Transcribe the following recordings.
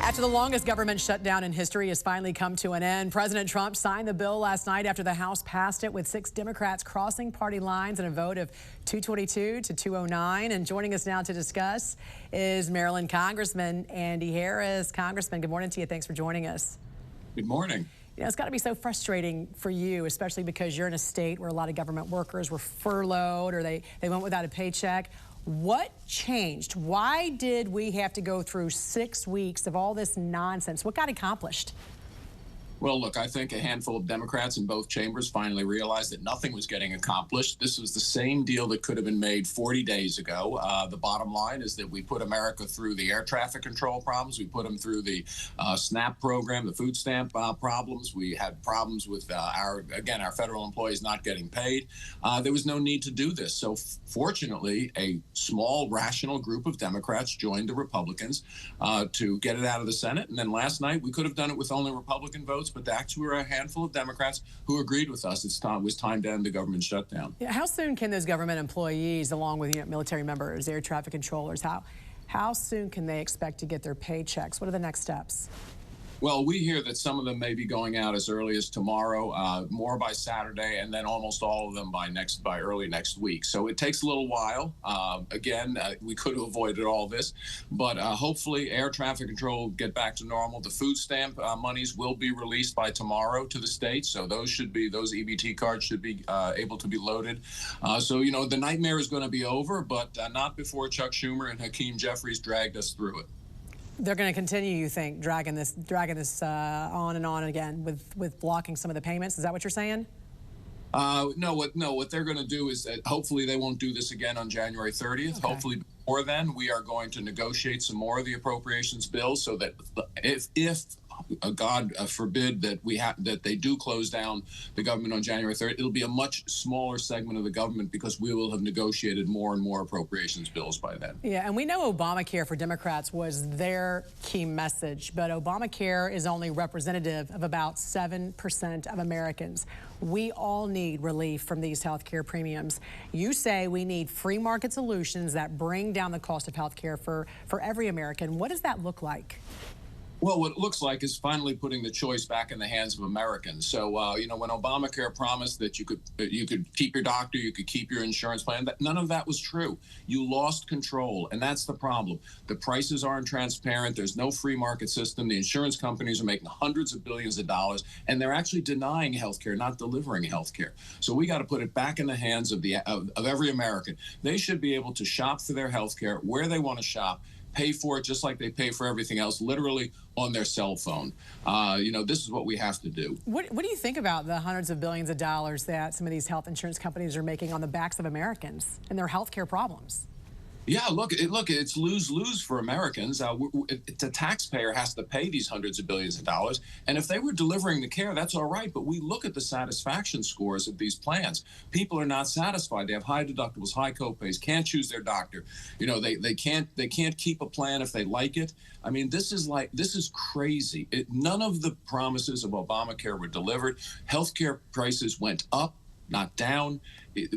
After the longest government shutdown in history has finally come to an end, President Trump signed the bill last night after the House passed it with 6 Democrats crossing party lines in a vote of 222 to 209. And joining us now to discuss is Maryland Congressman Andy Harris. Congressman, good morning to you. Thanks for joining us. Good morning. You know, it's got to be so frustrating for you, especially because you're in a state where a lot of government workers were furloughed or they went without a paycheck. What changed? Why did we have to go through 6 weeks of all this nonsense? What got accomplished? Well, look, I think a handful of Democrats in both chambers finally realized that nothing was getting accomplished. This was the same deal that could have been made 40 days ago. The bottom line is that we put America through the air traffic control problems. We put them through the SNAP program, the food stamp problems. We had problems with our federal employees not getting paid. There was no need to do this. So fortunately, a small, rational group of Democrats joined the Republicans to get it out of the Senate. And then last night, we could have done it with only Republican votes, but actually were a handful of Democrats who agreed with us. It was time to end the government shutdown. Yeah, how soon can those government employees, along with military members, air traffic controllers, how soon can they expect to get their paychecks? What are the next steps? Well, we hear that some of them may be going out as early as tomorrow, more by Saturday, and then almost all of them by early next week. So it takes a little while. We could have avoided all this, but hopefully air traffic control will get back to normal. The food stamp monies will be released by tomorrow to the states, so those EBT cards should be able to be loaded. So the nightmare is going to be over, but not before Chuck Schumer and Hakeem Jeffries dragged us through it. They're going to continue, you think, dragging this on and on again with blocking some of the payments? Is that what you're saying? No. What they're going to do is that hopefully they won't do this again on January 30th. Okay. Hopefully before then, we are going to negotiate some more of the appropriations bills so that if God forbid that they do close down the government on January 3rd, it'll be a much smaller segment of the government because we will have negotiated more and more appropriations bills by then. Yeah, and we know Obamacare for Democrats was their key message, but Obamacare is only representative of about 7% of Americans. We all need relief from these health care premiums. You say we need free market solutions that bring down the cost of health care for every American. What does that look like? Well, what it looks like is finally putting the choice back in the hands of Americans. So, when Obamacare promised that you could keep your doctor, you could keep your insurance plan, none of that was true. You lost control, and that's the problem. The prices aren't transparent. There's no free market system. The insurance companies are making hundreds of billions of dollars, and they're actually denying health care, not delivering health care. So we got to put it back in the hands of every American. They should be able to shop for their health care where they want to shop, pay for it just like they pay for everything else, literally on their cell phone. This is what we have to do. What do you think about the hundreds of billions of dollars that some of these health insurance companies are making on the backs of Americans and their health care problems? Yeah, look, it's lose-lose for Americans. The taxpayer has to pay these hundreds of billions of dollars, and if they were delivering the care, that's all right, but we look at the satisfaction scores of these plans. People are not satisfied. They have high deductibles, high copays, can't choose their doctor. They can't keep a plan if they like it. I mean, this is crazy. None of the promises of Obamacare were delivered. Healthcare prices went up, not down.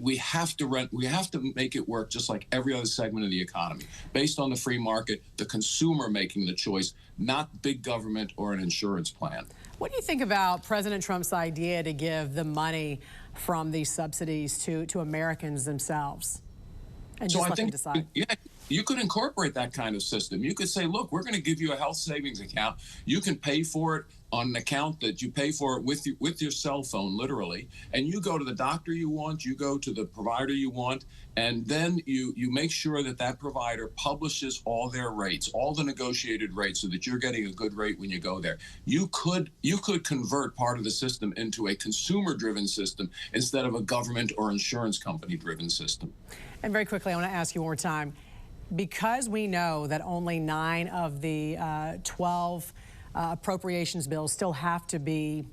We have to make it work just like every other segment of the economy, based on the free market, the consumer making the choice, not big government or an insurance plan. What do you think about President Trump's idea to give the money from these subsidies to Americans themselves? And so just I think, decide? Yeah, you could incorporate that kind of system. You could say, look, we're going to give you a health savings account. You can pay for it on an account that you pay for it with your cell phone, literally, and you go to the doctor you want, you go to the provider you want, and then you make sure that provider publishes all their rates, all the negotiated rates, so that you're getting a good rate when you go there. You could convert part of the system into a consumer-driven system instead of a government or insurance company-driven system. And very quickly, I want to ask you one more time, because we know that only 9 of the 12 appropriations bills still have to be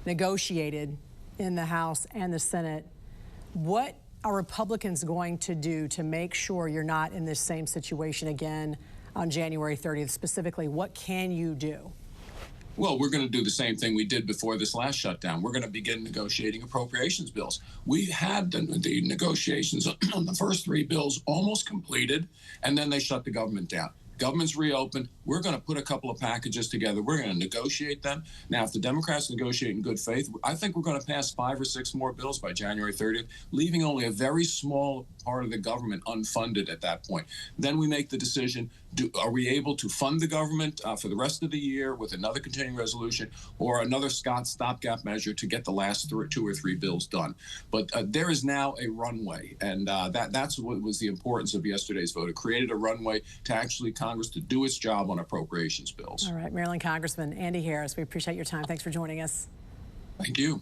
negotiated in the House and the Senate, what are Republicans going to do to make sure you're not in this same situation again on January 30th? Specifically, what can you do? Well, we're going to do the same thing we did before this last shutdown. We're going to begin negotiating appropriations bills. We had the negotiations on the first 3 bills almost completed, and then they shut the government down. Government's reopened. We're going to put a couple of packages together. We're going to negotiate them. Now, if the Democrats negotiate in good faith, I think we're going to pass 5 or 6 more bills by January 30th, leaving only a very small part of the government unfunded at that point. Then we make the decision, are we able to fund the government for the rest of the year with another continuing resolution or another stopgap measure to get the last 2 or 3 bills done? But there is now a runway, and that's what was the importance of yesterday's vote. It created a runway to actually Congress to do its job on appropriations bills. All right, Maryland Congressman Andy Harris, we appreciate your time. Thanks for joining us. Thank you.